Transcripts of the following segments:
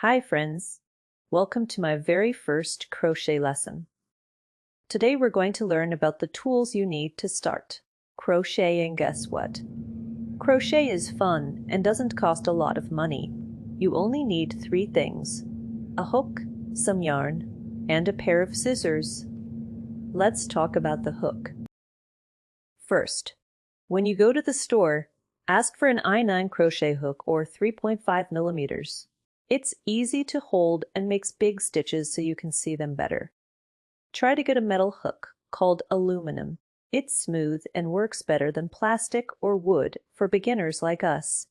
Hi friends, welcome to my very first crochet lesson. Today we're going to learn about the tools you need to start crocheting. Guess what? Crochet is fun and doesn't cost a lot of money. You only need 3 things: a hook, some yarn, and a pair of scissors. Let's talk about the hook. First, when you go to the store, ask for an I9 crochet hook or 3.5 millimeters. It's easy to hold and makes big stitches so you can see them better. Try to get a metal hook called aluminum. It's smooth and works better than plastic or wood for beginners like us.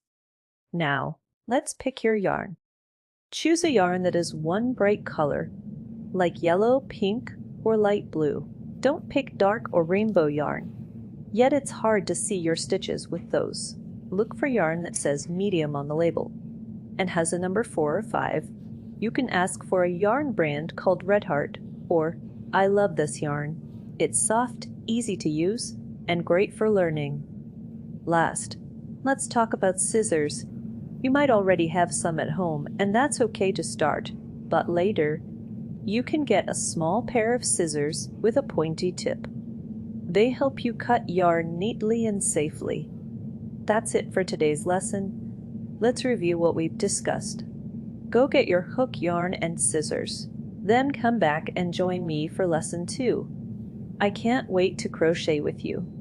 Now, let's pick your yarn. Choose a yarn that is one bright color, like yellow, pink, or light blue. Don't pick dark or rainbow yarn. Yet it's hard to see your stitches with those. Look for yarn that says medium on the label and has a number 4 or 5. You can ask for a yarn brand called Red Heart or I love this yarn. It's soft, easy to use, and great for learning. Last, let's talk about scissors. You might already have some at home, and that's okay to start, but later, you can get a small pair of scissors with a pointy tip. They help you cut yarn neatly and safely. That's it for today's lesson. Let's review what we've discussed. Go get your hook, yarn, and scissors. Then come back and join me for lesson 2. I can't wait to crochet with you.